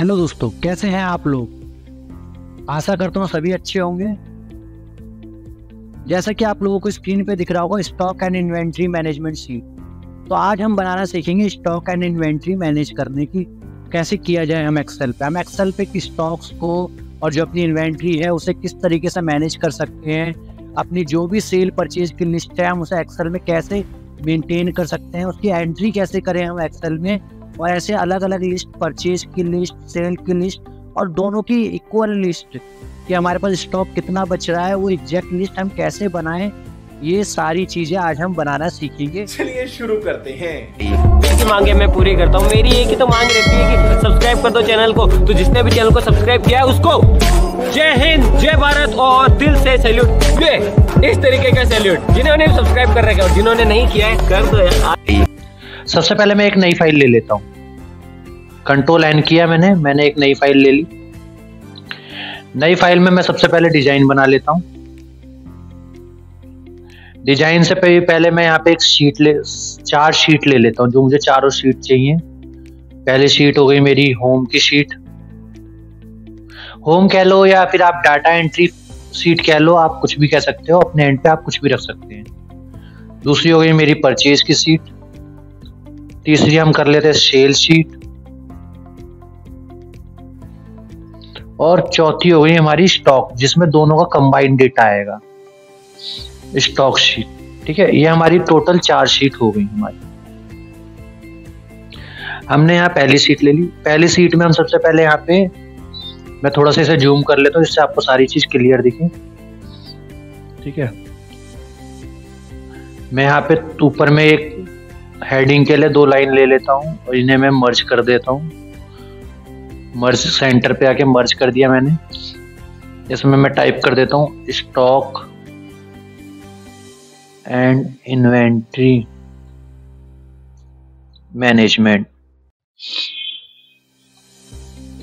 Hello दोस्तों, कैसे हैं आप लोग। आशा करता हूँ सभी अच्छे होंगे। जैसा कि आप लोगों को स्क्रीन पे दिख रहा होगा, stock and inventory management sheet. तो आज हम बनाना सीखेंगे स्टॉक एंड इन्वेंट्री मैनेज करने की कैसे किया जाए। हम एक्सेल पे कि स्टॉक्स को और जो अपनी इन्वेंट्री है उसे किस तरीके से मैनेज कर सकते हैं। अपनी जो भी सेल परचेज की लिस्ट है हम उसे एक्सेल में कैसे मेंटेन कर सकते हैं, उसकी एंट्री कैसे करें हम एक्सेल में। और ऐसे अलग अलग लिस्ट, परचेज की लिस्ट, सेल की लिस्ट और दोनों की इक्वल लिस्ट कि हमारे पास स्टॉक कितना बच रहा है, वो एग्जैक्ट लिस्ट हम कैसे बनाएं। ये सारी चीजें आज हम बनाना सीखेंगे। चलिए शुरू करते हैं। की मांगे मैं पूरी करता हूँ। मेरी एक ही तो मांग रहती है कि सब्सक्राइब कर दो चैनल को। तो जिसने भी चैनल को सब्सक्राइब किया है उसको जय हिंद, जय भारत और दिल से सैल्यूट। ये इस तरीके का सैल्यूट जिन्होंने सब्सक्राइब कर रखा है और जिन्होंने नहीं किया है कर दो यार। सबसे पहले मैं एक नई फाइल ले लेता हूँ। कंट्रोल एन किया मैंने एक नई फाइल ले ली। नई फाइल में मैं सबसे पहले डिजाइन बना लेता हूँ। डिजाइन से पहले मैं यहाँ पे एक चार शीट ले लेता हूँ, जो मुझे चारों शीट चाहिए। पहली शीट हो गई मेरी होम की शीट, होम कह लो या फिर आप डाटा एंट्री शीट कह लो, आप कुछ भी कह सकते हो, अपने एंड पे आप कुछ भी रख सकते हैं। दूसरी हो गई मेरी परचेज की शीट। तीसरी हम कर लेते हैं सेल शीट। और चौथी हो गई हमारी स्टॉक, जिसमें दोनों का कंबाइंड डेटा आएगा, स्टॉक शीट। ठीक है, ये हमारी टोटल 4 शीट हो गई हमारी। हमने यहाँ पहली शीट ले ली। पहली शीट में हम सबसे पहले यहाँ पे, मैं थोड़ा सा इसे जूम कर लेता हूँ जिससे आपको सारी चीज क्लियर दिखे। ठीक है, मैं यहाँ पे ऊपर में एक हेडिंग के लिए 2 लाइन ले लेता हूँ और इन्हें मैं मर्ज कर देता हूँ। मर्ज सेंटर पे आके मर्ज कर दिया मैंने। इसमें मैं टाइप कर देता हूँ स्टॉक एंड इन्वेंट्री मैनेजमेंट।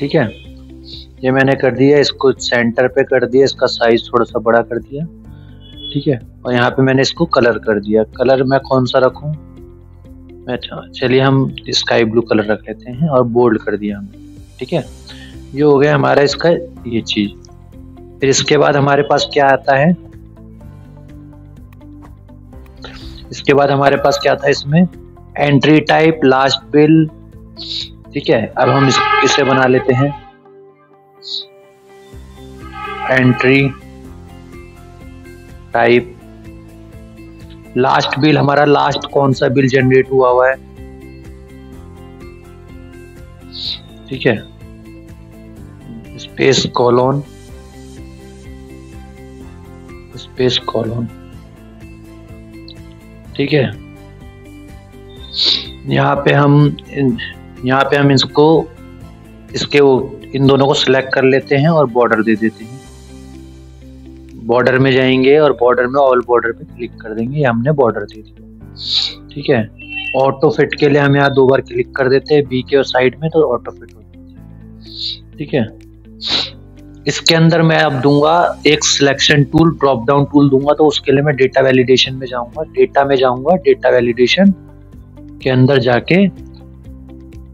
ठीक है, ये मैंने कर दिया, इसको सेंटर पे कर दिया, इसका साइज थोड़ा सा बड़ा कर दिया। ठीक है, और यहाँ पे मैंने इसको कलर कर दिया। कलर मैं कौन सा रखूं? चलिए हम स्काई ब्लू कलर रख लेते हैं और बोल्ड कर दिया हमने। ठीक है, ये हो गया हमारा इसका ये चीज। फिर इसके बाद हमारे पास क्या आता है? इसके बाद हमारे पास क्या था इसमें? Entry type, last bill. ठीक है, अब हम इसे बना लेते हैं एंट्री टाइप लास्ट बिल। हमारा लास्ट कौन सा बिल जनरेट हुआ है? ठीक है, स्पेस कॉलोन, स्पेस कॉलोन। ठीक है, यहाँ पे हम इसको इन दोनों को सिलेक्ट कर लेते हैं और बॉर्डर दे देते हैं। बॉर्डर में जाएंगे और बॉर्डर में ऑल बॉर्डर पे क्लिक कर देंगे। ये हमने बॉर्डर दे दिया। ठीक है, ऑटो फिट के लिए हम यहाँ 2 बार क्लिक कर देते हैं बी के और साइड में, तो ऑटो फिट हो जाता है। ठीक है, इसके अंदर मैं अब दूंगा एक selection tool, drop down tool दूंगा। तो उसके लिए मैं डेटा वैलिडेशन में जाऊंगा। डेटा वैलिडेशन के अंदर जाके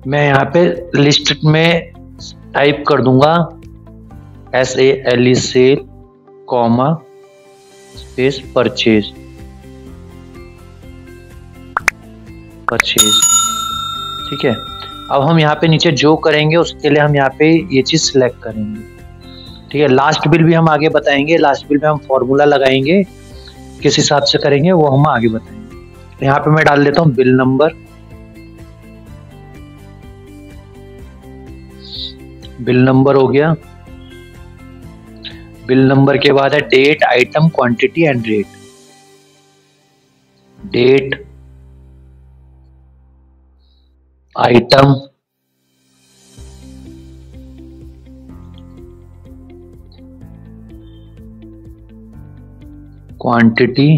मैं यहाँ पे लिस्ट में टाइप कर दूंगा SALE sale comma space purchase. ठीक है, अब हम यहाँ पे नीचे जो करेंगे उसके लिए हम यहाँ पे ये चीज सिलेक्ट करेंगे। ठीक है, लास्ट बिल भी हम आगे बताएंगे। लास्ट बिल में हम फॉर्मूला लगाएंगे, किस हिसाब से करेंगे वो हम आगे बताएंगे। यहाँ पे मैं डाल देता हूँ बिल नंबर। बिल नंबर हो गया। बिल नंबर के बाद है date, item, quantity and rate. Date, item, quantity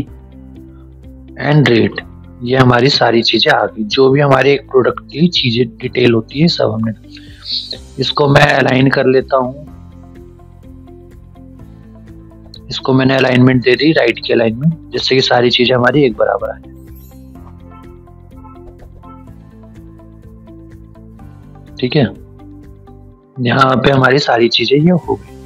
and rate. ये हमारी सारी चीजें आ गई। जो भी हमारे एक प्रोडक्ट की चीजें डिटेल होती है सब हमने। इसको मैं अलाइन कर लेता हूँ। इसको मैंने अलाइनमेंट दे दी, राइट की अलाइनमेंट, जिससे कि सारी चीजें हमारी एक बराबर आए। ठीक है, यहाँ पे हमारी सारी चीजें ये हो गई।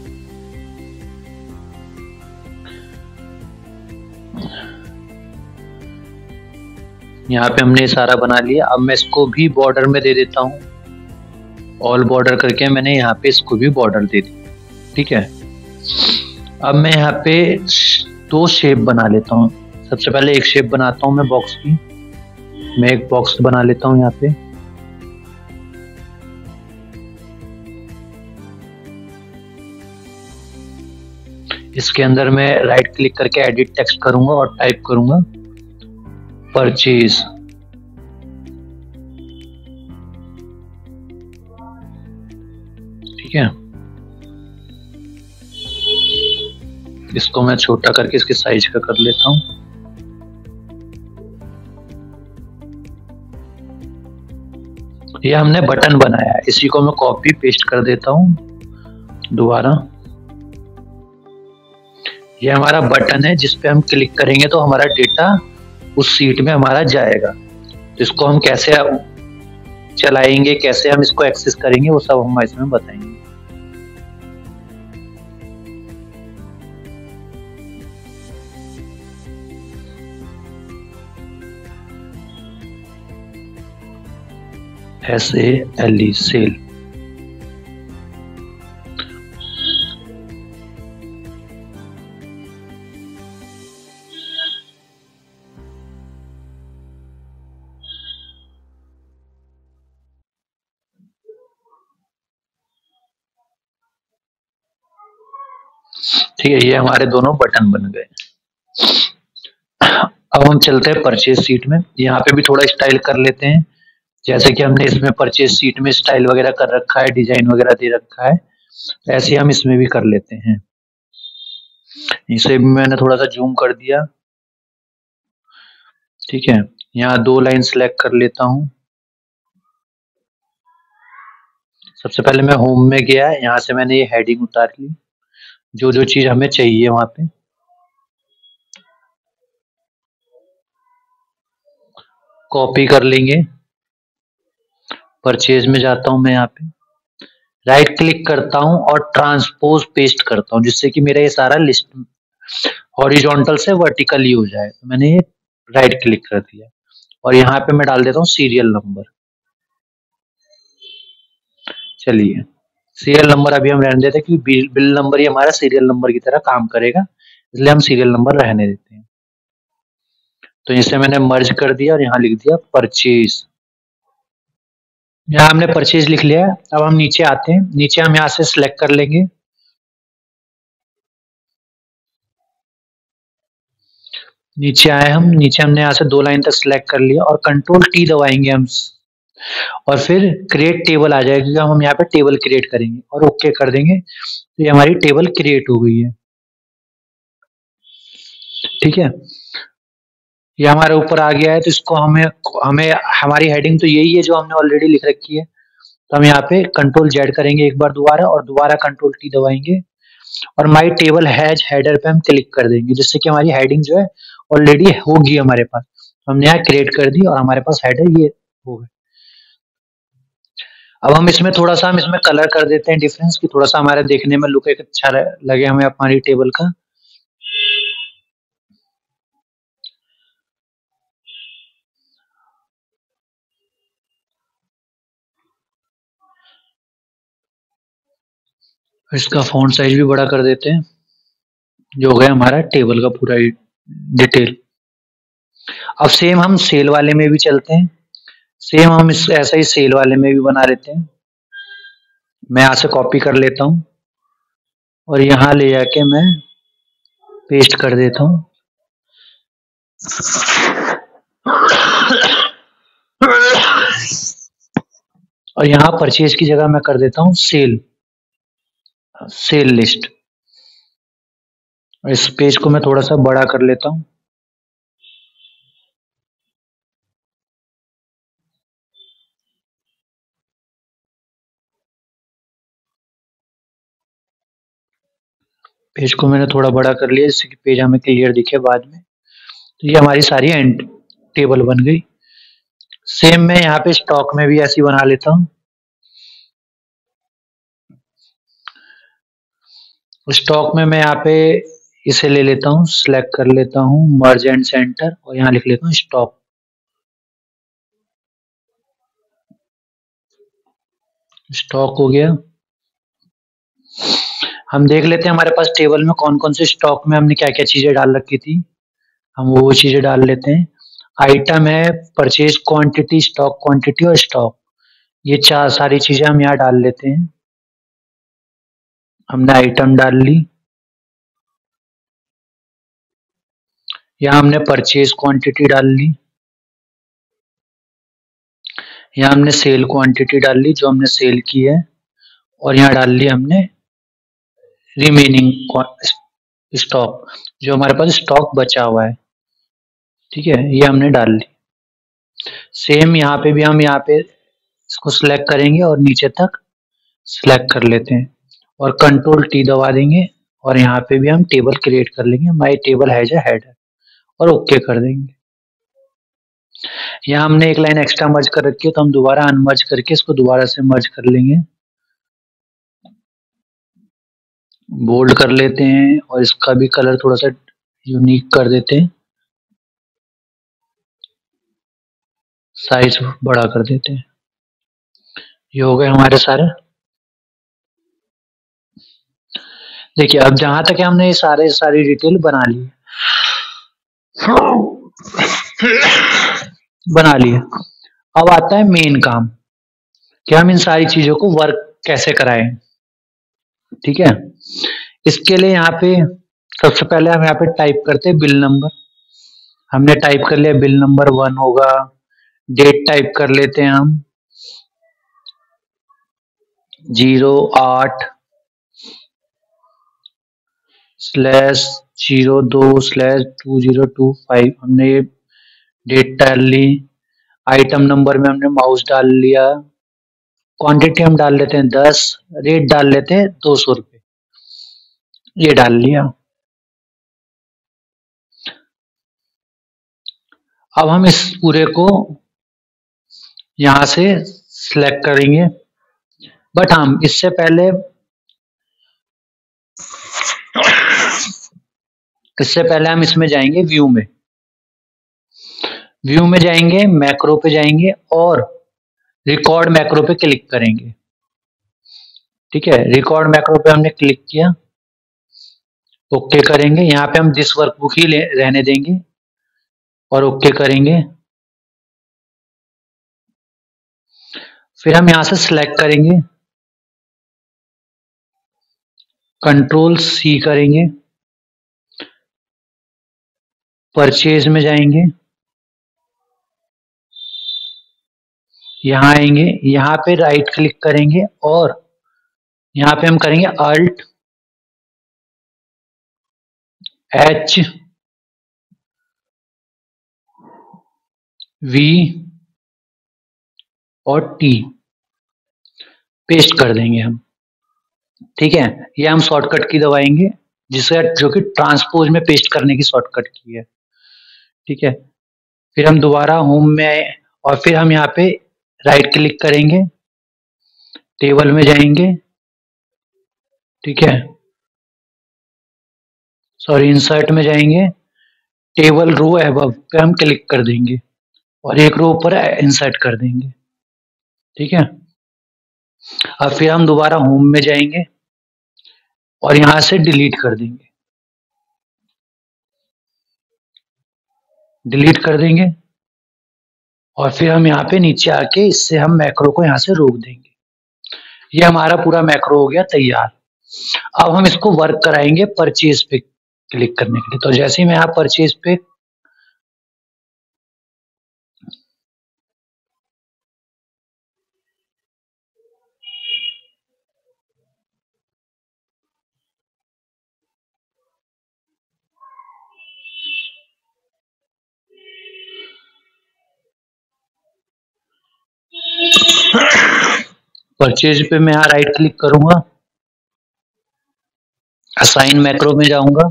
यहाँ पे हमने सारा बना लिया। अब मैं इसको भी बॉर्डर में दे देता हूँ, ऑल बॉर्डर करके मैंने यहाँ पे इसको भी बॉर्डर दे दी। ठीक है, अब मैं यहाँ पे दो शेप बना लेता हूँ। सबसे पहले एक शेप बनाता हूँ मैं बॉक्स की। मैं एक बॉक्स बना लेता हूँ यहाँ पे। इसके अंदर मैं राइट क्लिक करके एडिट टेक्स्ट करूंगा और टाइप करूंगा परचेज। ठीक है, इसको मैं छोटा करके इसके साइज का कर लेता हूं। ये हमने बटन बनाया है, इसी को मैं कॉपी पेस्ट कर देता हूं दोबारा। ये हमारा बटन है जिस पे हम क्लिक करेंगे तो हमारा डेटा उस सीट में हमारा जाएगा। तो इसको हम कैसे चलाएंगे, कैसे हम इसको एक्सेस करेंगे, वो सब हम इसमें बताएंगे। SALE sale. ठीक है, ये हमारे दोनों बटन बन गए। अब हम चलते हैं परचेज सीट में। यहाँ पे भी थोड़ा स्टाइल कर लेते हैं, जैसे कि हमने इसमें परचेज सीट में स्टाइल वगैरह कर रखा है, डिजाइन वगैरह दे रखा है, ऐसे हम इसमें भी कर लेते हैं। इसे भी मैंने थोड़ा सा जूम कर दिया। ठीक है, यहाँ दो लाइन सेलेक्ट कर लेता हूँ। सबसे पहले मैं होम में गया, यहाँ से मैंने ये हेडिंग उतार ली, जो जो चीज हमें चाहिए वहां पे। कॉपी कर लेंगे। परचेज में जाता हूं मैं, यहाँ पे राइट क्लिक करता हूं और ट्रांसपोज पेस्ट करता हूं, जिससे कि मेरा ये सारा लिस्ट हॉरिजॉन्टल से वर्टिकली हो जाए। तो मैंने ये राइट क्लिक कर दिया और यहाँ पे मैं डाल देता हूँ सीरियल नंबर। चलिए, सीरियल नंबर अभी हम रहने देते हैं क्योंकि बिल नंबर ही हमारा सीरियल नंबर की तरह काम करेगा, इसलिए हम सीरियल नंबर रहने देते हैं। तो इसे मैंने मर्ज कर दिया और यहाँ लिख दिया परचेज। यहाँ हमने परचेज लिख लिया है। अब हम नीचे आते हैं, नीचे हम यहाँ से सिलेक्ट कर लेंगे। नीचे आए हम, नीचे हमने यहाँ से दो लाइन तक सिलेक्ट कर लिया और कंट्रोल T दबाएंगे हम, और फिर क्रिएट टेबल आ जाएगा क्योंकि हम यहाँ पे टेबल क्रिएट करेंगे और ओके कर देंगे। तो ये हमारी टेबल क्रिएट हो गई है। ठीक है, ये हमारे ऊपर आ गया है। तो इसको हमें हमें हमारी हेडिंग तो यही है जो हमने ऑलरेडी लिख रखी है। तो हम यहाँ पे कंट्रोल Z करेंगे एक बार दोबारा और दोबारा कंट्रोल T दबाएंगे और माई टेबल हैज हेडर पे हम क्लिक कर देंगे, जिससे कि हमारी हेडिंग जो है ऑलरेडी होगी हमारे पास। तो हमने यहाँ क्रिएट कर दी और हमारे पास हेडर ये हो गए। अब हम इसमें थोड़ा सा कलर कर देते हैं डिफरेंस, कि थोड़ा सा हमारे देखने में लुक एक अच्छा लगे हमें हमारी टेबल का। इसका फॉन्ट साइज भी बड़ा कर देते हैं, जो हो गया हमारा टेबल का पूरा डिटेल। अब सेम हम सेल वाले में भी चलते हैं। सेम हम ऐसा ही सेल वाले में भी बना लेते हैं। मैं यहाँ से कॉपी कर लेता हूँ और यहाँ ले जाके मैं पेस्ट कर देता हूँ। और यहाँ परचेज की जगह मैं कर देता हूँ सेल लिस्ट। इस पेज को मैं थोड़ा सा बड़ा कर लेता हूँ। पेज को मैंने थोड़ा बड़ा कर लिया जिससे कि पेज हमें क्लियर दिखे बाद में। तो ये हमारी सारी एंड टेबल बन गई। सेम मैं यहाँ पे स्टॉक में भी ऐसी बना लेता हूँ। स्टॉक में मैं यहाँ पे इसे ले लेता हूँ, सिलेक्ट कर लेता हूँ मर्ज एंड सेंटर और यहाँ लिख लेता हूँ स्टॉक। स्टॉक हो गया। हम देख लेते हैं हमारे पास टेबल में कौन कौन से स्टॉक में हमने क्या क्या चीजें डाल रखी थी। हम वो चीजें डाल लेते हैं। आइटम है, परचेज क्वांटिटी, स्टॉक क्वांटिटी और स्टॉक, ये चार सारी चीजें हम यहाँ डाल लेते हैं। हमने आइटम डाल ली, यहाँ हमने परचेज क्वांटिटी डाल ली, यहाँ हमने सेल क्वांटिटी डाल ली जो हमने सेल की है, और यहाँ डाल ली हमने रिमेनिंग स्टॉक, जो हमारे पास स्टॉक बचा हुआ है। ठीक है, ये हमने डाल ली। सेम यहाँ पे भी हम यहाँ पे इसको सिलेक्ट करेंगे और नीचे तक सिलेक्ट कर लेते हैं और कंट्रोल टी दबा देंगे और यहाँ पे भी हम टेबल क्रिएट कर लेंगे, माई टेबल हैज अ हेडर, और ओके कर देंगे। यहाँ हमने एक लाइन एक्स्ट्रा मर्ज कर रखी है तो हम दोबारा अनमर्ज करके इसको दोबारा से मर्ज कर लेंगे, बोल्ड कर लेते हैं और इसका भी कलर थोड़ा सा यूनिक कर देते हैं, साइज बड़ा कर देते हैं। ये हो गए हमारे सारे। देखिए अब जहां तक है हमने ये सारी डिटेल बना ली बना ली है। अब आता है मेन काम कि हम इन सारी चीजों को वर्क कैसे कराएं। ठीक है, इसके लिए यहाँ पे सबसे पहले हम यहाँ पे टाइप करते हैं बिल नंबर। हमने टाइप कर लिया बिल नंबर 1 होगा। डेट टाइप कर लेते हैं हम 08/02/2025, हमने ये डेट डाल ली। आइटम नंबर में हमने माउस डाल लिया। क्वांटिटी हम डाल लेते हैं 10, रेट डाल लेते हैं 200 रुपये, ये डाल लिया। अब हम इस पूरे को यहाँ से सिलेक्ट करेंगे, बट हम इससे पहले हम इसमें जाएंगे व्यू में। व्यू में जाएंगे, मैक्रो पे जाएंगे और रिकॉर्ड मैक्रो पे क्लिक करेंगे। ठीक है, रिकॉर्ड मैक्रो पे हमने क्लिक किया, ओके करेंगे। यहाँ पे हम दिस वर्कबुक ही रहने देंगे और ओके करेंगे। फिर हम यहाँ से सिलेक्ट करेंगे, कंट्रोल सी करेंगे, परचेज में जाएंगे, यहाँ आएंगे, यहाँ पे राइट क्लिक करेंगे और यहाँ पे हम करेंगे अल्ट एच वी और टी, पेस्ट कर देंगे हम। ठीक है, ये हम शॉर्टकट की दबाएंगे, जिससे जो कि ट्रांसपोज में पेस्ट करने की शॉर्टकट की है। ठीक है, फिर हम दोबारा होम में आए और फिर हम यहाँ पे राइट क्लिक करेंगे, टेबल में जाएंगे। ठीक है, सॉरी इंसर्ट में जाएंगे, टेबल रो एबव पे हम क्लिक कर देंगे और एक रो ऊपर इंसर्ट कर देंगे। ठीक है, अब फिर हम दोबारा होम में जाएंगे और यहाँ से डिलीट कर देंगे, डिलीट कर देंगे और फिर हम यहाँ पे नीचे आके इससे हम मैक्रो को यहाँ से रोक देंगे। ये हमारा पूरा मैक्रो हो गया तैयार। अब हम इसको वर्क कराएंगे परचेज पे क्लिक करने के लिए। तो जैसे ही मैं यहाँ परचेज पे परचेज पे मैं यहाँ राइट क्लिक करूंगा, असाइन मैक्रो में जाऊंगा,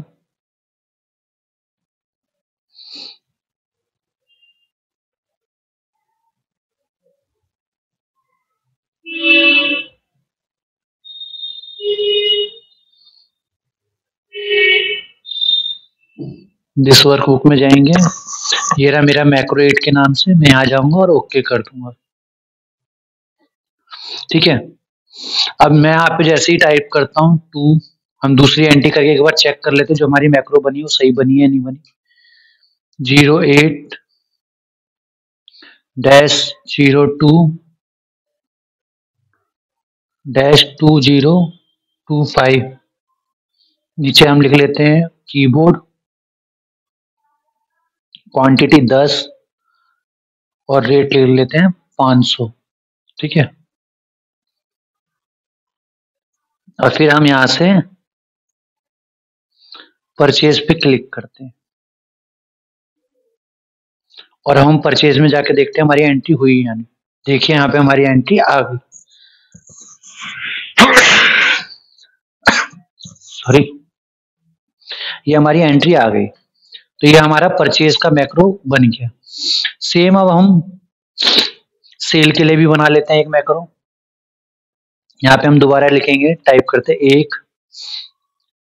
दिस वर्कबुक में जाएंगे, ये रहा मेरा मैक्रो 8 के नाम से, मैं यहाँ जाऊंगा और ओके कर दूंगा। ठीक है, अब मैं यहाँ पे जैसे ही टाइप करता हूँ 2, हम दूसरी एंट्री करके एक बार चेक कर लेते हैं जो हमारी मैक्रो बनी वो सही बनी है नहीं बनी। 08-02-2025, नीचे हम लिख लेते हैं कीबोर्ड, क्वांटिटी 10 और रेट लिख लेते हैं 500। ठीक है, और फिर हम यहाँ से परचेज पे क्लिक करते हैं और हम परचेज में जाके देखते हैं हमारी एंट्री हुई या नहीं। देखिए यहाँ पे हमारी एंट्री आ गई। सॉरी, ये हमारी एंट्री आ गई, तो ये हमारा परचेज का मैक्रो बन गया। सेम अब हम सेल के लिए भी बना लेते हैं एक मैक्रो। यहाँ पे हम दोबारा लिखेंगे, टाइप करते हैं 1,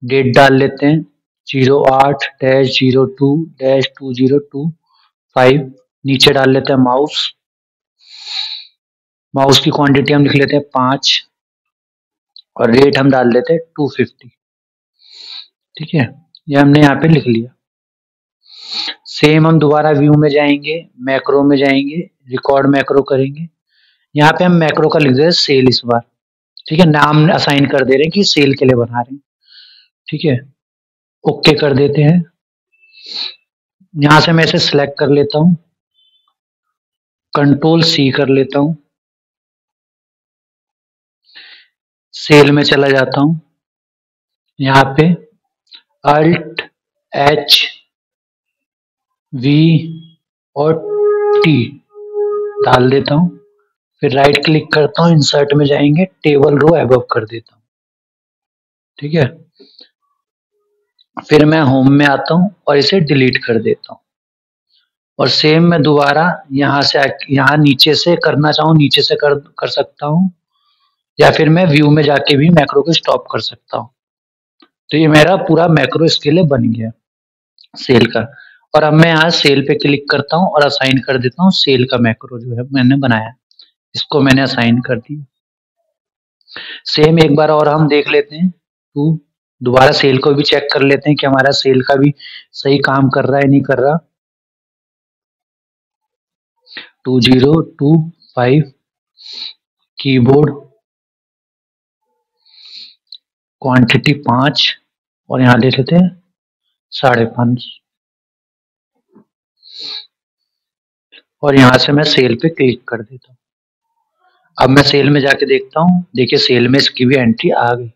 डेट डाल लेते हैं 08-02-2025, नीचे डाल लेते हैं माउस की क्वांटिटी हम लिख लेते हैं 5 और रेट हम डाल देते हैं 250। ठीक है, ये हमने यहाँ पे लिख लिया। सेम हम दोबारा व्यू में जाएंगे, मैक्रो में जाएंगे, रिकॉर्ड मैक्रो करेंगे। यहाँ पे हम मैक्रो का लिख दे रहे हैं सेल इस बार। ठीक है, नाम असाइन कर दे रहे हैं कि सेल के लिए बना रहे हैं। ठीक है, ओके कर देते हैं। यहाँ से मैं इसे सिलेक्ट कर लेता हूँ, Ctrl+C कर लेता हूँ, सेल में चला जाता हूँ, यहाँ पे Alt+H+V और T डाल देता हूँ, फिर राइट क्लिक करता हूँ, इंसर्ट में जाएंगे, टेबल रो अबव कर देता हूँ। ठीक है, फिर मैं होम में आता हूँ और इसे डिलीट कर देता हूँ और सेम मैं दोबारा यहाँ से यहाँ नीचे से करना चाहूँ नीचे से कर सकता हूँ, या फिर मैं व्यू में जाके भी मैक्रो को स्टॉप कर सकता हूँ। तो ये मेरा पूरा मैक्रो इसके लिए बन गया सेल का। और अब मैं यहाँ सेल पे क्लिक करता हूँ और असाइन कर देता हूँ सेल का मैक्रो जो है मैंने बनाया, इसको मैंने असाइन कर दिया। सेम एक बार और हम देख लेते हैं, दोबारा सेल को भी चेक कर लेते हैं कि हमारा सेल का भी सही काम कर रहा है नहीं कर रहा। 2025 कीबोर्ड, क्वांटिटी 5 और यहाँ दे लेते हैं 5.5 और यहाँ से मैं सेल पे क्लिक कर देता हूँ। अब मैं सेल में जाके देखता हूँ, देखिए सेल में इसकी भी एंट्री आ गई,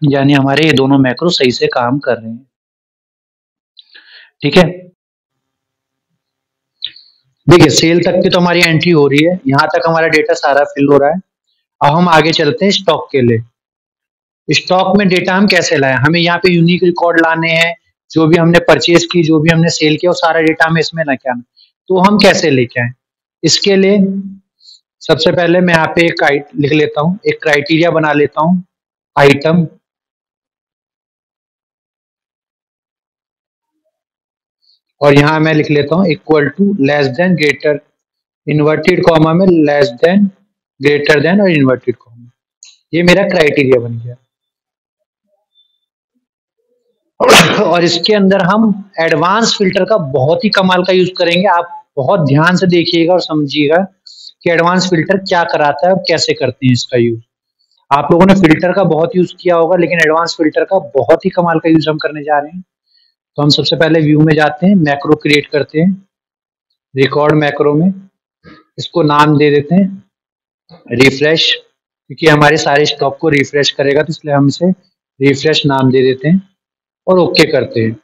यानी हमारे ये दोनों मैक्रो सही से काम कर रहे हैं। ठीक है, देखिए सेल तक की तो हमारी एंट्री हो रही है, यहाँ तक हमारा डेटा सारा फिल हो रहा है। अब हम आगे चलते हैं स्टॉक के लिए। स्टॉक में डेटा हम कैसे लाएं, हमें यहाँ पे यूनिक रिकॉर्ड लाने हैं, जो भी हमने परचेज की, जो भी हमने सेल किया, वो सारा डेटा हमें इसमें लेके आना। तो हम कैसे लेके आए, इसके लिए सबसे पहले मैं यहाँ पे एक लिख लेता हूँ, एक क्राइटेरिया बना लेता हूँ, आइटम और यहाँ मैं लिख लेता हूँ equal to less than greater, inverted comma में लेस देन ग्रेटर देन और इन्वर्टेड कॉमा, ये मेरा क्राइटेरिया बन गया। और इसके अंदर हम एडवांस फिल्टर का बहुत ही कमाल का यूज करेंगे। आप बहुत ध्यान से देखिएगा और समझिएगा कि एडवांस फिल्टर क्या कराता है और कैसे करते हैं इसका यूज। आप लोगों ने फिल्टर का बहुत यूज किया होगा, लेकिन एडवांस फिल्टर का बहुत ही कमाल का यूज हम करने जा रहे हैं। तो हम सबसे पहले व्यू में जाते हैं, मैक्रो क्रिएट करते हैं, रिकॉर्ड मैक्रो में इसको नाम दे देते हैं रिफ्रेश, क्योंकि हमारे सारे स्टॉक को रिफ्रेश करेगा, तो इसलिए हम इसे रिफ्रेश नाम दे देते हैं और ओके करते हैं।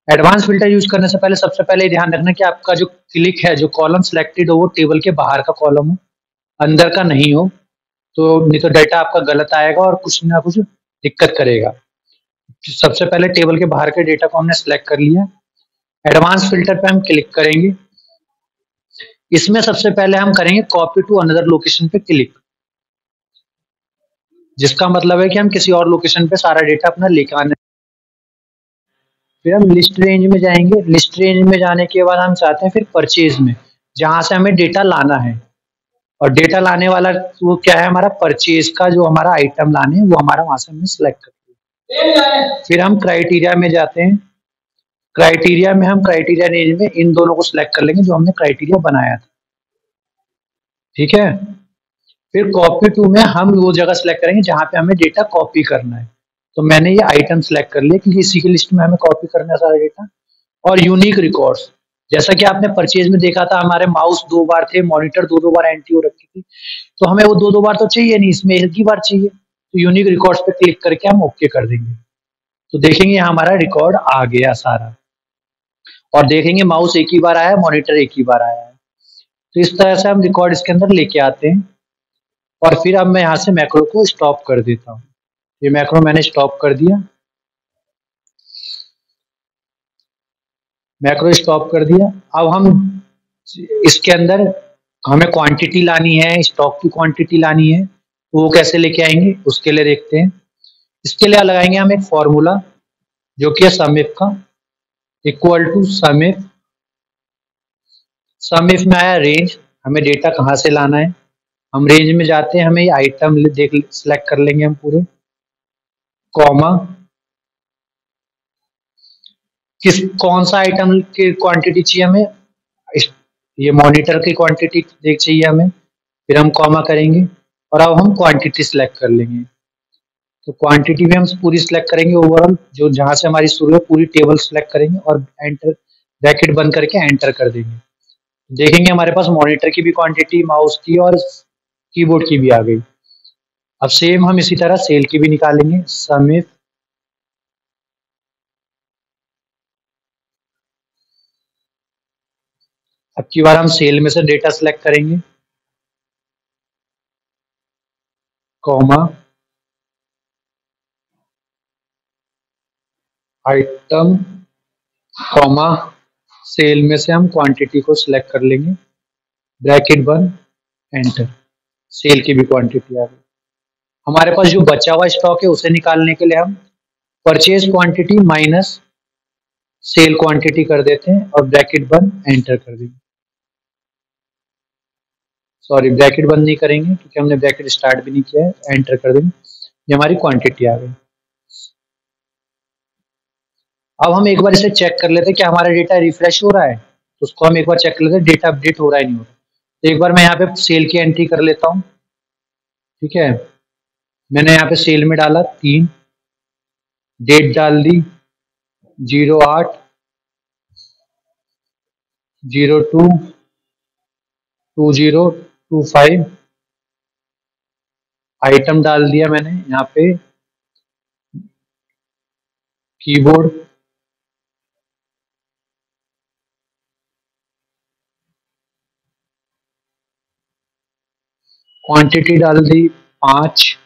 एडवांस फिल्टर यूज करने से पहले सबसे पहले ध्यान रखना कि आपका जो क्लिक है, जो कॉलम सिलेक्टेड हो, वो टेबल के बाहर का कॉलम हो, अंदर का नहीं हो, तो नहीं तो डेटा आपका गलत आएगा और कुछ ना कुछ दिक्कत करेगा। सबसे पहले टेबल के बाहर के डेटा को हमने सिलेक्ट कर लिया, एडवांस फिल्टर पे हम क्लिक करेंगे। इसमें सबसे पहले हम करेंगे कॉपी टू अनदर लोकेशन पे क्लिक। जिसका मतलब है कि हम किसी और लोकेशन पे सारा डेटा अपना लेके आना। फिर हम लिस्ट रेंज में जाएंगे। लिस्ट रेंज में जाने के बाद हम चाहते हैं फिर परचेज में, जहां से हमें डेटा लाना है। और डेटा लाने वाला वो क्या है, हमारा परचेज का जो हमारा आइटम लाने हैं वो हमारा वहां से हमने सेलेक्ट कर दिया। फिर हम क्राइटेरिया में जाते हैं। क्राइटेरिया में हम क्राइटेरिया रेंज में इन दोनों को सिलेक्ट कर लेंगे जो हमने क्राइटेरिया बनाया था। ठीक है। फिर कॉपी टू में हम वो जगह सेलेक्ट करेंगे जहां पे हमें डेटा कॉपी करना है। तो मैंने ये आइटम सेलेक्ट कर लिया क्योंकि इसी की लिस्ट में हमें कॉपी करना है सारा डेटा। और यूनिक रिकॉर्ड्स, जैसा कि आपने परचेज में देखा था, हमारे माउस 2 बार थे, मॉनिटर 2-2 बार एंट्री हो रखी थी, तो हमें वो 2-2 बार तो चाहिए नहीं, इसमें एक ही बार चाहिए। तो यूनिक रिकॉर्ड्स पे क्लिक करके हम ओके कर देंगे। तो देखेंगे हमारा रिकॉर्ड आ गया सारा। और देखेंगे माउस एक ही बार आया है, मॉनिटर एक ही बार आया है। तो इस तरह से हम रिकॉर्ड इसके अंदर लेके आते हैं। और फिर अब मैं यहाँ से मैक्रो को स्टॉप कर देता हूँ। ये मैक्रो मैंने स्टॉप कर दिया। मैक्रो स्टॉप कर दिया। अब हम इसके अंदर हमें क्वांटिटी लानी है, स्टॉक की क्वांटिटी लानी है, तो वो कैसे लेके आएंगे उसके लिए देखते हैं। इसके लिए लगाएंगे हम एक फॉर्मूला जो कि है समिफ का, इक्वल टू समिफ। समिफ में आया रेंज, हमें डेटा कहाँ से लाना है। हम रेंज में जाते हैं, हमें ये आइटम देख सिलेक्ट कर लेंगे हम पूरे, कॉमा कौन सा आइटम की क्वांटिटी चाहिए हमें, ये मॉनिटर की क्वांटिटी देख चाहिए हमें। फिर हम कॉमा करेंगे और अब हम क्वांटिटी सिलेक्ट कर लेंगे। तो क्वांटिटी भी हम पूरी सिलेक्ट करेंगे, ओवरऑल जो जहां से हमारी शुरू है पूरी टेबल सिलेक्ट करेंगे और एंटर ब्रैकेट बंद करके एंटर कर देंगे। देखेंगे हमारे पास मॉनिटर की भी क्वांटिटी, माउस की और कीबोर्ड की भी आ गई। अब सेम हम इसी तरह सेल की भी निकालेंगे, समिफ अब की बार हम सेल में से डेटा सिलेक्ट करेंगे, कॉमा आइटम, कॉमा सेल में से हम क्वांटिटी को सिलेक्ट कर लेंगे, ब्रैकेट बंद एंटर। सेल की भी क्वांटिटी आ गई। हमारे पास जो बचा हुआ स्टॉक है उसे निकालने के लिए हम purchase quantity minus cell quantity कर देते हैं और ब्रैकेट बंद एंटर कर देंगे। सॉरी, ब्रैकेट बंद नहीं करेंगे क्योंकि हमने ब्रैकेट स्टार्ट भी नहीं किया है, एंटर कर देंगे। ये हमारी क्वांटिटी आ गई। अब हम एक बार इसे चेक कर लेते हैं कि हमारा डेटा रिफ्रेश हो रहा है। तो उसको हम एक बार चेक कर लेते हैं डेटा अपडेट हो रहा है नहीं हो रहा। तो एक बार मैं यहाँ पे सेल की एंट्री कर लेता हूँ। ठीक है, मैंने यहाँ पे सेल में डाला 3, डेट डाल दी 08/02/2025, आइटम डाल दिया मैंने यहाँ पे कीबोर्ड, क्वांटिटी डाल दी 5,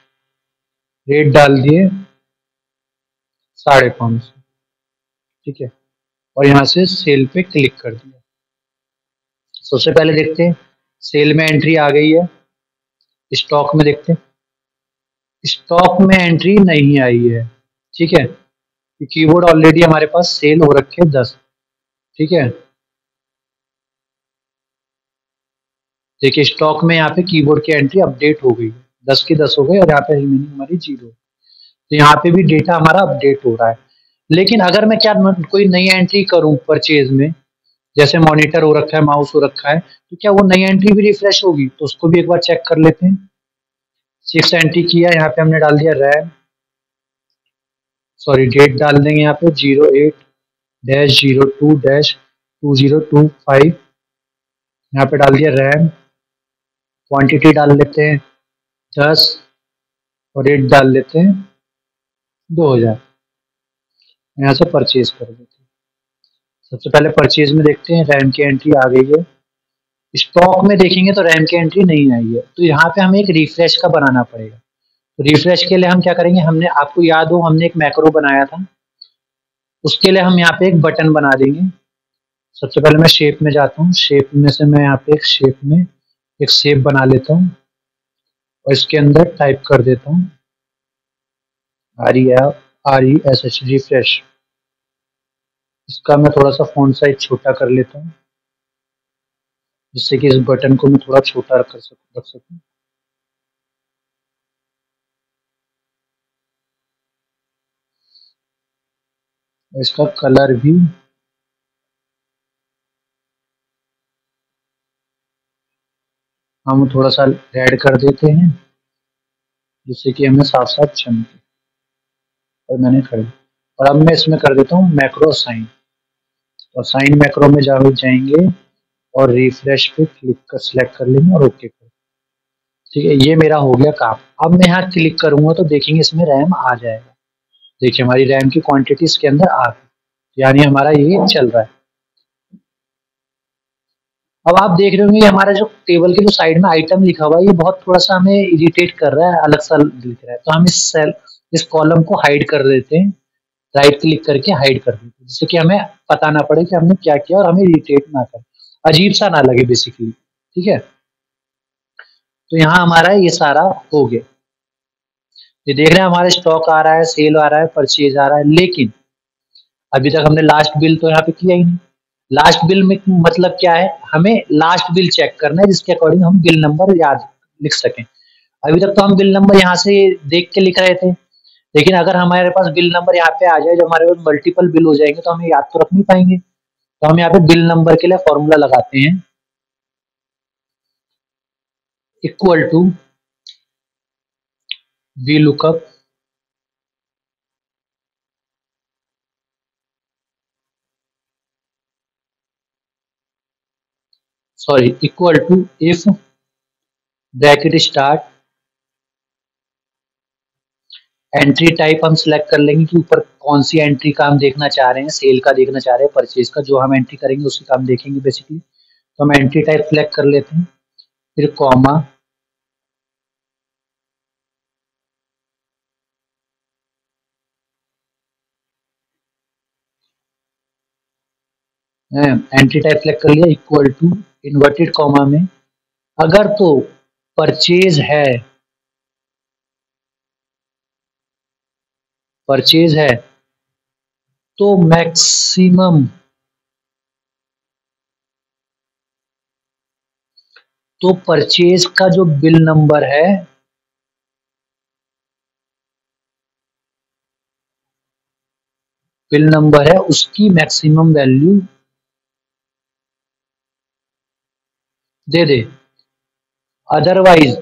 रेट डाल दिए 550। ठीक है, और यहाँ से सेल पे क्लिक कर दिया। सबसे पहले देखते हैं सेल में एंट्री आ गई है। स्टॉक में देखते हैं, स्टॉक में एंट्री नहीं आई है। ठीक है, कीबोर्ड ऑलरेडी हमारे पास सेल हो रखे 10। ठीक है, देखिए स्टॉक में यहाँ पे कीबोर्ड की एंट्री अपडेट हो गई, 10 की 10 हो गई और यहाँ पे रिमेनिंग हमारी 0। तो यहाँ पे भी डेटा हमारा अपडेट हो रहा है। लेकिन अगर मैं क्या कोई नई एंट्री करूं परचेज में, जैसे मॉनिटर हो रखा है, माउस हो रखा है, तो क्या वो नई एंट्री भी रिफ्रेश होगी? तो उसको भी एक बार चेक कर लेते हैं। 6 एंट्री किया, यहाँ पे हमने डाल दिया रैम, सॉरी डेट डाल देंगे यहाँ पे 08-02-2025, यहाँ पे डाल दिया रैम, क्वांटिटी डाल लेते हैं 10 और रेट डाल लेते हैं 2000। यहाँ से परचेज कर देते हैं। सबसे पहले परचेज में देखते हैं, रैम की एंट्री आ गई है। स्टॉक में देखेंगे तो रैम की एंट्री नहीं आई है, तो यहाँ पे हमें एक रिफ्रेश का बनाना पड़ेगा। तो रिफ्रेश के लिए हम क्या करेंगे, हमने आपको याद हो हमने एक मैक्रो बनाया था, उसके लिए हम यहाँ पे एक बटन बना देंगे। सबसे पहले मैं शेप में जाता हूँ, शेप में से मैं यहाँ पे एक शेप में एक शेप बना लेता हूँ और इसके अंदर टाइप कर देता हूँ REFRESH रिफ्रेश। इसका मैं थोड़ा सा फ़ॉन्ट साइज छोटा कर लेता हूँ, जिससे कि इस बटन को मैं थोड़ा छोटा रख सकूँ। इसका कलर भी हम थोड़ा सा रेड कर देते हैं, जिससे कि हमें साफ साफ चमके। और मैंने कर दिया। और अब मैं इसमें कर देता हूँ मैक्रो साइन, और साइन मैक्रो में जाएंगे और रिफ्रेश पे क्लिक कर सिलेक्ट कर लेंगे और ओके कर। ठीक है, ये मेरा हो गया काम। अब मैं यहाँ क्लिक करूंगा तो देखेंगे इसमें रैम आ जाएगा। देखिए हमारी रैम की क्वांटिटी इसके अंदर आ गई, यानी हमारा ये चल रहा है। अब आप देख रहे होंगे हमारा जो टेबल के जो साइड में आइटम लिखा हुआ है, ये बहुत थोड़ा सा हमें इरिटेट कर रहा है, अलग सा दिख रहा है। तो हम इस कॉलम को हाइड कर देते हैं, राइट क्लिक करके हाइड कर देते हैं, जिससे कि हमें पता ना पड़े कि हमने क्या किया और हमें इरिटेट ना करे, अजीब सा ना लगे बेसिकली। ठीक है, तो यहाँ हमारा ये सारा हो गया। ये देख रहे हैं हमारे स्टॉक आ रहा है, सेल आ रहा है, परचेज आ रहा है, लेकिन अभी तक हमने लास्ट बिल तो यहाँ पे किया ही नहीं। लास्ट बिल में मतलब क्या है, हमें लास्ट बिल चेक करना है जिसके अकॉर्डिंग हम बिल नंबर याद लिख सकें। अभी तक तो हम बिल नंबर यहाँ से देख के लिख रहे थे, लेकिन अगर हमारे पास बिल नंबर यहाँ पे आ जाए, जब हमारे पास मल्टीपल बिल हो जाएंगे तो हमें याद तो रख नहीं पाएंगे। तो हम यहाँ पे बिल नंबर के लिए फॉर्मूला लगाते हैं, equal to V lookup sorry equal to if bracket start, entry type हम सिलेक्ट कर लेंगे कि ऊपर कौन सी एंट्री का हम देखना चाह रहे हैं, सेल का देखना चाह रहे हैं, परचेज का, जो हम एंट्री करेंगे उसी का हम देखेंगे बेसिकली। तो हम एंट्री टाइप सिलेक्ट कर लेते हैं, फिर कॉमा, एंट्री टाइप सिलेक्ट कर लिया, इक्वल टू इन्वर्टेड कॉमा में अगर तो परचेज है, परचेज है तो मैक्सिमम, तो परचेज का जो बिल नंबर है उसकी मैक्सिमम वैल्यू दे दे, अदरवाइज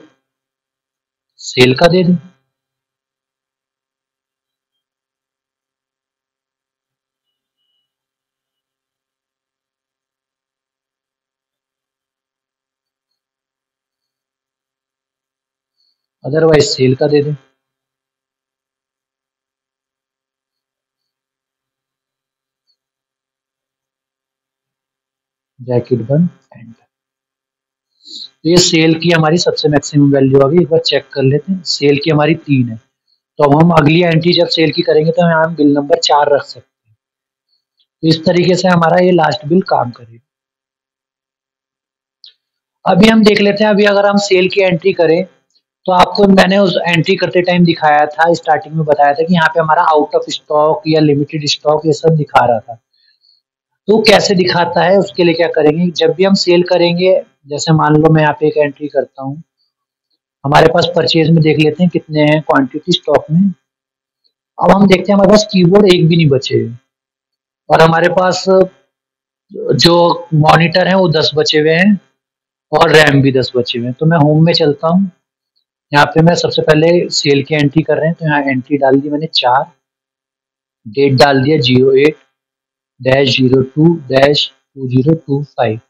सेल का दे दे। अदरवाइज सेल का दे दे। ब्रैकेट बंद, एंड। ये सेल की हमारी सबसे मैक्सिमम वैल्यू आ गई। एक बार चेक कर लेते हैं, सेल की हमारी 3 है, तो अब हम अगली एंट्री जब सेल की करेंगे तो यहाँ हम बिल नंबर 4 रख सकते हैं। तो इस तरीके से हमारा ये लास्ट बिल काम करेगा। अभी हम देख लेते हैं, अभी अगर हम सेल की एंट्री करें तो आपको मैंने उस एंट्री करते टाइम दिखाया था, स्टार्टिंग में बताया था कि यहाँ पे हमारा आउट ऑफ स्टॉक या लिमिटेड स्टॉक ये सब दिखा रहा था। तो कैसे दिखाता है उसके लिए क्या करेंगे, जब भी हम सेल करेंगे, जैसे मान लो मैं यहाँ पे एक एंट्री करता हूँ, हमारे पास परचेज में देख लेते हैं कितने हैं क्वांटिटी स्टॉक में। अब हम देखते हैं हमारे पास कीबोर्ड एक भी नहीं बचे हुए, और हमारे पास जो मॉनिटर है वो 10 बचे हुए हैं, और रैम भी 10 बचे हुए हैं। तो मैं होम में चलता हूँ, यहाँ पे मैं सबसे पहले सेल की एंट्री कर रहे हैं, तो यहाँ एंट्री डाल दी मैंने 4, डेट डाल दिया 08-02-2025।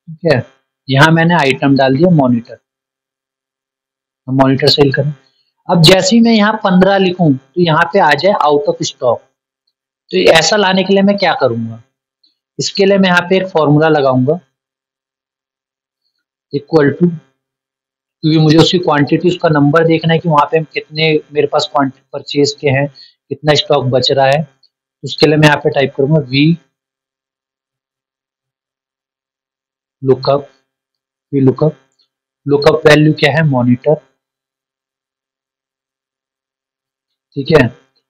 ठीक है, यहाँ मैंने आइटम डाल दिया मॉनिटर, हम मॉनिटर सेल करें। अब जैसे ही मैं यहाँ 15 लिखूं तो यहाँ पे आ जाए आउट ऑफ स्टॉक। तो ऐसा लाने के लिए मैं क्या करूंगा, इसके लिए मैं यहाँ पे एक फॉर्मूला लगाऊंगा, इक्वल टू, क्योंकि मुझे उसकी क्वांटिटी, उसका नंबर देखना है कि वहां पे कितने मेरे पास क्वांटिटी परचेज के हैं, कितना स्टॉक बच रहा है। उसके लिए मैं यहाँ पे टाइप करूंगा वी लुकअप, लुकअप वैल्यू क्या है, मॉनिटर, ठीक है।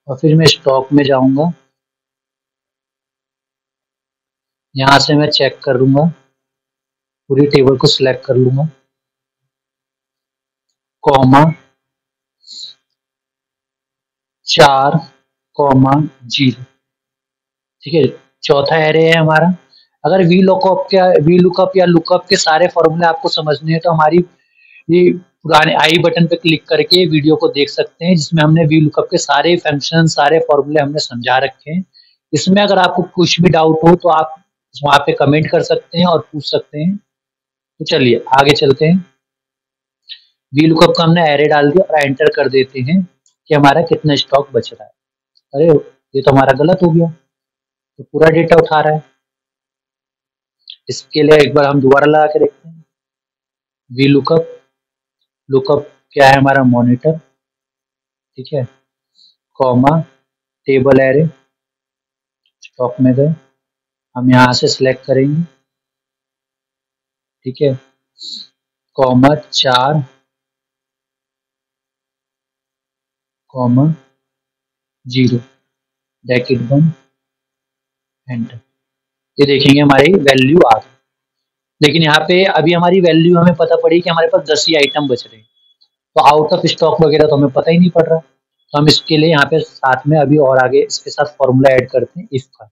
और फिर मैं स्टॉक में जाऊंगा, यहाँ से मैं चेक कर लूंगा, पूरी टेबल को सिलेक्ट कर लूंगा, कॉमा 4,0, ठीक है। चौथा एरे है हमारा। अगर वी लुकअप या लुकअप के सारे फॉर्मूले आपको समझने हैं तो हमारी ये पुराने आई बटन पे क्लिक करके वीडियो को देख सकते हैं, जिसमें हमने वी लुकअप के सारे फंक्शन, सारे फॉर्मूले हमने समझा रखे हैं। इसमें अगर आपको कुछ भी डाउट हो तो आप वहाँ पे कमेंट कर सकते हैं और पूछ सकते हैं। तो चलिए आगे चलते हैं। वी लुकअप का हमने एरे डाल दिया और एंटर कर देते हैं कि हमारा कितना स्टॉक बच रहा है। अरे ये तो हमारा गलत हो गया, तो पूरा डेटा उठा रहा है। इसके लिए एक बार हम दोबारा लगा के देखते हैं। वी लुकअप, लुकअप क्या है हमारा मॉनिटर, ठीक है, कॉमा टेबल एरे, स्टॉक में गए, हम यहाँ से सिलेक्ट करेंगे, ठीक है, कॉमा 4, कॉमा 0, ब्रैकेट बंद, एंटर। ये देखेंगे हमारी वैल्यू आ गई। लेकिन यहाँ पे अभी हमारी वैल्यू हमें पता पड़ी कि हमारे पास 10 ही आइटम बच रहे हैं, तो आउट ऑफ स्टॉक वगैरह तो हमें पता ही नहीं पड़ रहा। तो हम इसके लिए यहाँ पे साथ में अभी और आगे इसके साथ फॉर्मूला ऐड करते हैं, इफ का।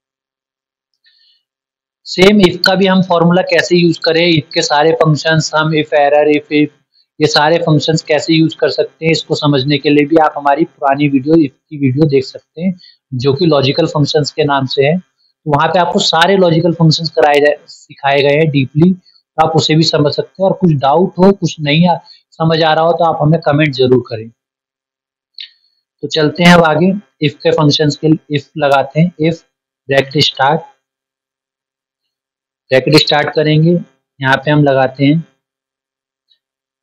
सेम इफ का भी हम फॉर्मूला कैसे यूज करें, इफ के सारे फंक्शंस, हम इफ एरर, इफ ये सारे फंक्शंस कैसे यूज कर सकते हैं, इसको समझने के लिए भी आप हमारी पुरानी वीडियो, इफ की वीडियो देख सकते हैं, जो कि लॉजिकल फंक्शंस के नाम से है। वहाँ पे आपको सारे लॉजिकल फंक्शंस सिखाए गए हैं डीपली, तो आप उसे भी समझ सकते हैं। और कुछ डाउट हो, कुछ नहीं समझ आ रहा हो तो आप हमें कमेंट जरूर करें। तो चलते हैं अब आगे। इफ के फंक्शंस के लिए इफ लगाते हैं, if bracket start, bracket start करेंगे, यहाँ पे हम लगाते हैं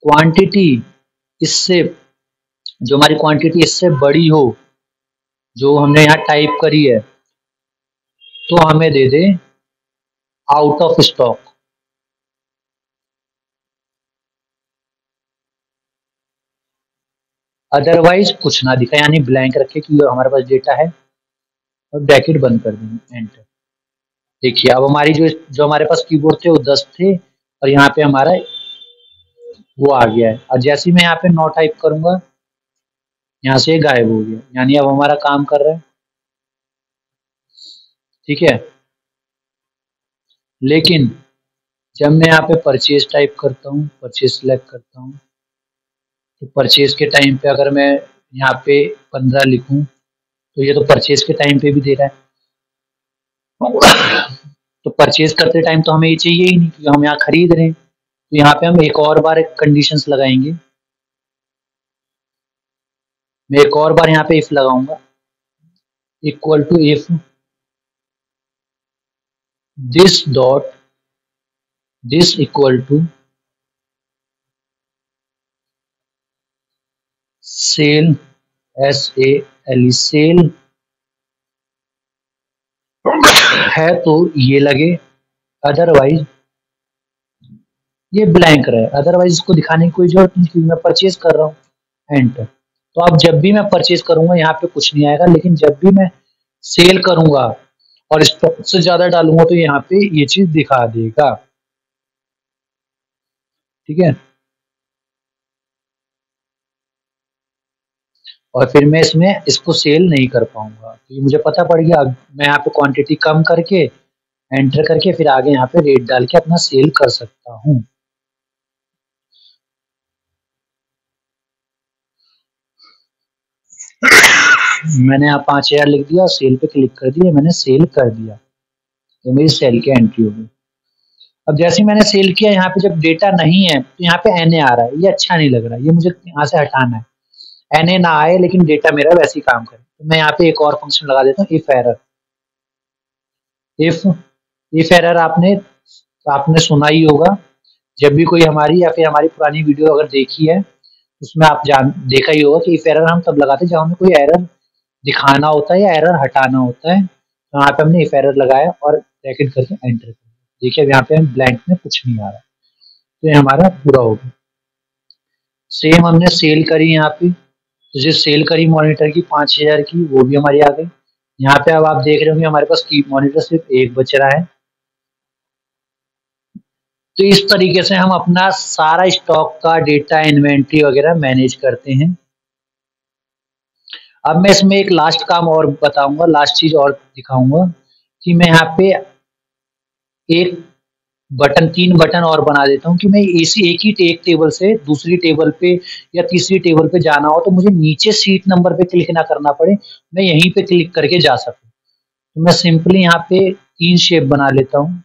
क्वांटिटी, इससे जो हमारी क्वांटिटी इससे बड़ी हो, जो हमने यहाँ टाइप करी है, तो हमें दे दे आउट ऑफ स्टॉक। अदरवाइज कुछ ना दिखा, यानी ब्लैंक रखे कि हमारे पास डेटा है, और ब्रैकेट बंद कर देंगे, एंटर। देखिए अब हमारी जो हमारे पास कीबोर्ड थे वो 10 थे, और यहाँ पे हमारा वो आ गया है। और जैसे ही मैं यहाँ पे 9 टाइप करूंगा, यहाँ से गायब हो गया, यानी अब हमारा काम कर रहा है, ठीक है। लेकिन जब मैं यहाँ पे परचेज टाइप करता हूँ, परचेज सेलेक्ट करता हूँ, तो परचेज के टाइम पे अगर मैं यहाँ पे 15 लिखूं, तो ये तो परचेज के टाइम पे भी दे रहा है। तो परचेज करते टाइम तो हमें ये चाहिए ही नहीं, क्योंकि हम यहाँ खरीद रहे हैं। तो यहाँ पे हम एक और बार एक कंडीशंस लगाएंगे। मैं एक और बार यहाँ पे इफ लगाऊंगा, equal to if this dot this equal to sale, SALE, sale है तो ये लगे, अदरवाइज ये ब्लैंक रहे। अदरवाइज इसको दिखाने की कोई जरूरत नहीं, क्योंकि मैं परचेज कर रहा हूँ, एंटर। तो अब जब भी मैं परचेज करूंगा यहाँ पे कुछ नहीं आएगा, लेकिन जब भी मैं सेल करूंगा और स्टॉक से ज्यादा डालूंगा तो यहाँ पे ये चीज दिखा देगा, ठीक है। और फिर मैं इसमें इसको सेल नहीं कर पाऊंगा, क्योंकि मुझे पता पड़ गया। अब मैं यहाँ पे क्वांटिटी कम करके एंटर करके फिर आगे यहाँ पे रेट डाल के अपना सेल कर सकता हूँ। मैंने यहाँ 5,000 लिख दिया और सेल पे क्लिक कर दिया, मैंने सेल कर दिया, ये मेरी सेल की एंट्री हो गई। अब जैसे ही मैंने सेल किया, यहाँ पे जब डेटा नहीं है तो यहाँ पे NA आ रहा है, ये अच्छा नहीं लग रहा है, ये मुझे यहाँ से हटाना है। NA ना आए लेकिन डेटा मेरा वैसे ही काम करे। तो मैं यहाँ पे एक और फंक्शन लगा देता हूँ, इफ एरर। इफ एरर आपने सुना ही होगा, जब भी कोई हमारी या फिर हमारी पुरानी वीडियो अगर देखी है, उसमें आप देखा ही होगा कि इफ एरर हम तब लगाते हैं जब हमें कोई एरर दिखाना होता है या एरर हटाना होता है। तो यहाँ पे हमने इफ एरर लगाया और ब्रैकेट करके एंटर कर दिया। देखिए अब यहाँ पे हम ब्लैंक में कुछ नहीं आ रहा, तो ये हमारा पूरा हो गया। सेम हमने सेल करी यहाँ पे, तो जो सेल करी मॉनिटर की 5,000 की, वो भी हमारी आ गई। यहाँ पे अब आप देख रहे होंगे हमारे पास कीप मॉनिटर सिर्फ एक बच रहा है। तो इस तरीके से हम अपना सारा स्टॉक का डेटा, इन्वेंट्री वगैरह मैनेज करते हैं। अब मैं इसमें एक लास्ट काम और बताऊंगा, लास्ट चीज और दिखाऊंगा कि मैं यहाँ पे एक बटन, 3 बटन और बना देता हूँ कि मैं इसी एक टेबल से दूसरी टेबल पे या तीसरी टेबल पे जाना हो तो मुझे नीचे सीट नंबर पे क्लिक ना करना पड़े, मैं यहीं पे क्लिक करके जा सकूँ। तो मैं सिंपली यहाँ पे 3 शेप बना लेता हूँ।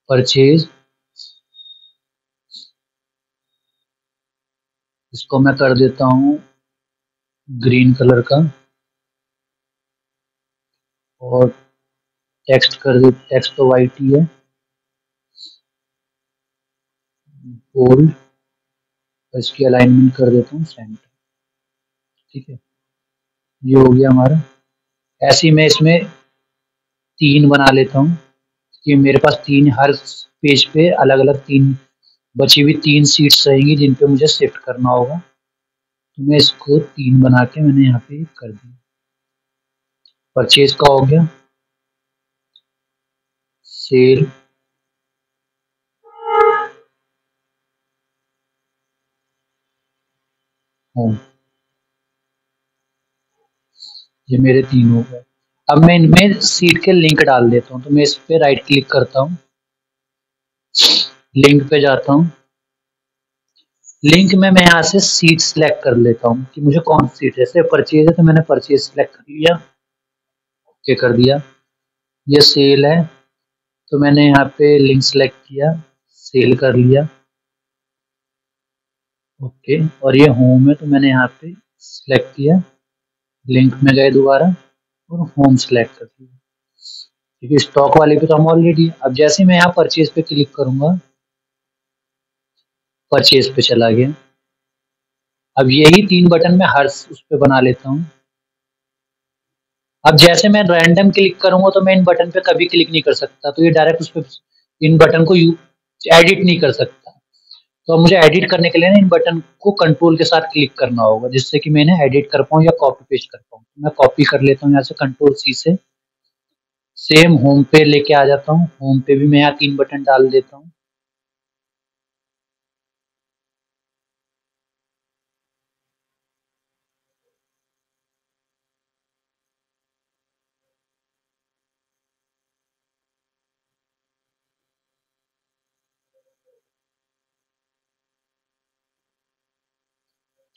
परचेज, इसको मैं कर देता हूँ ग्रीन कलर का, और टेक्स्ट कर दे, टेक्स्ट तो वाइट ही है, बोल्ड, और इसकी अलाइनमेंट कर देता हूँ सेंटर। ठीक है, ये हो गया हमारा। ऐसे ही मैं इसमें 3 बना लेता हूँ कि मेरे पास 3, हर पेज पे अलग अलग 3 बची हुई 3 सीट्स रहेंगी जिन पे मुझे शिफ्ट करना होगा। तो मैं इसको 3 बना के मैंने यहाँ पे कर दिया। परचेज का हो गया, सेल, होम, ये मेरे 3 हो गए। अब मैं इनमें सीट के लिंक डाल देता हूँ। तो मैं इस पे राइट क्लिक करता हूँ, लिंक पे जाता हूँ, लिंक में मैं यहाँ से सीट सेलेक्ट कर लेता हूँ कि मुझे कौन सी सीट है। जैसे परचेज है तो मैंने परचेज सेलेक्ट कर लिया, ओके कर दिया। ये सेल है तो मैंने यहाँ पे लिंक सेलेक्ट किया, सेल कर लिया, ओके। और ये होम है तो मैंने यहाँ पे सेलेक्ट किया, लिंक में गए दोबारा और होम सेलेक्ट कर दिया। क्योंकि स्टॉक वाले पे तो हम ऑलरेडी। अब जैसे मैं यहाँ परचेज पे क्लिक करूंगा, परचेज पे चला गया। अब यही 3 बटन मैं हर उस पे बना लेता हूँ। अब जैसे मैं रैंडम क्लिक करूंगा तो मैं इन बटन पे कभी क्लिक नहीं कर सकता, तो ये डायरेक्ट उस पे इन बटन को एडिट नहीं कर सकता। तो अब मुझे एडिट करने के लिए ना इन बटन को कंट्रोल के साथ क्लिक करना होगा, जिससे कि मैं इन्हें एडिट कर पाऊँ या कॉपी पेस्ट कर पाऊँ। मैं कॉपी कर लेता हूँ यहाँ से कंट्रोल सी से, सेम होम पे लेके आ जाता हूँ। होम पे भी मैं यहाँ 3 बटन डाल देता हूँ।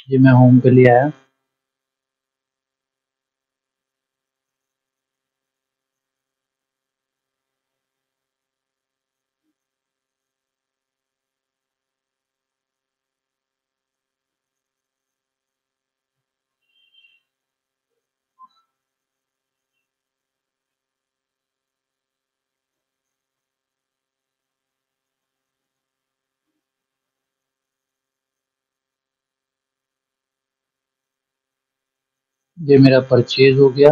ये मैं होम पे ले आया। ये मेरा परचेज हो गया।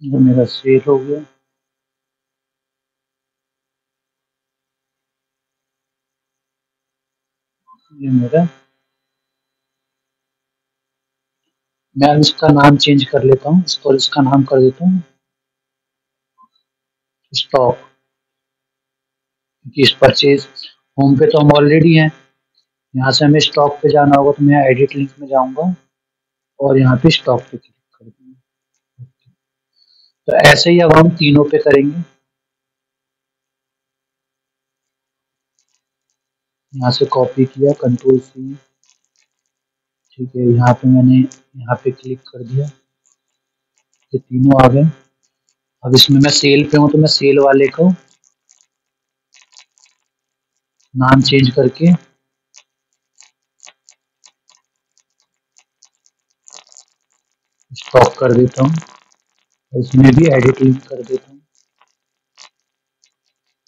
ये मेरा सेल हो गया। ये मेरा, मैं इसका नाम चेंज कर लेता हूँ, इसको इसका नाम कर देता हूँ स्टॉक। क्योंकि इस परचेज होम पे तो हम ऑलरेडी हैं, यहाँ से हमें स्टॉक पे जाना होगा तो मैं एडिट लिंक में जाऊंगा और यहाँ पे स्टॉक पे क्लिक कर दूंगा। तो ऐसे ही अब हम तीनों पे करेंगे। यहाँ से कॉपी किया, कंट्रोल सी, ठीक है। यहाँ पे मैंने यहाँ पे क्लिक कर दिया, ये तीनों आ गए। अब इसमें मैं सेल पे हूँ तो मैं सेल वाले को नाम चेंज करके स्टॉक कर देता हूँ, इसमें भी एडिट लिंक कर देता हूँ।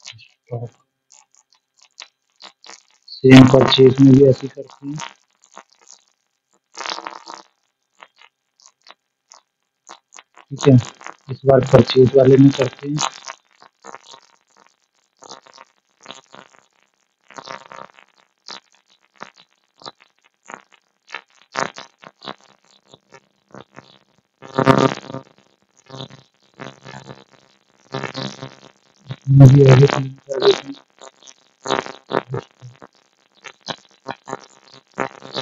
स्टॉक सेम परचेज में भी ऐसे करते हैं। ठीक है, इस बार परचेज वाले में करते हैं। इसमें भी एडिट लिंक कर देते हैं।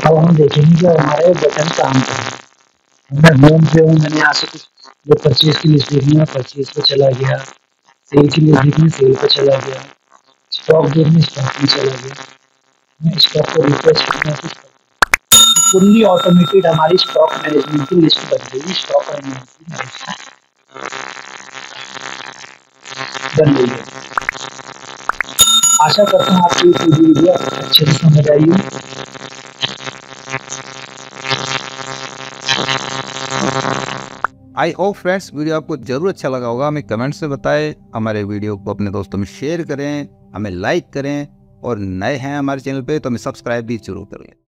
अब हम देखेंगे कि हमारे बटन काम कर रहे हैं। मैं होम पे हूँ, मैंने यहाँ से कुछ जो परचेज की लिस्ट देखनी है परचेज पे चला गया, सेल की लिस्ट देखनी सेल पे चला गया, स्टॉक देखने स्टॉक में चला गया। मैं स्टॉक को रिफ्रेश करना कुछ फुल्ली ऑटोमेटेड हमारी स्टॉक मैनेजमेंट की लिस्ट बन गई। स्टॉक बन गई है। आशा करता हूँ आपको ये पूरी वीडियो अच्छे से समझ आई हो। आई होप फ्रेंड्स वीडियो आपको जरूर अच्छा लगा होगा। हमें कमेंट्स में बताएं, हमारे वीडियो को अपने दोस्तों में शेयर करें, हमें लाइक करें और नए हैं हमारे चैनल पे तो हमें सब्सक्राइब भी जरूर करें।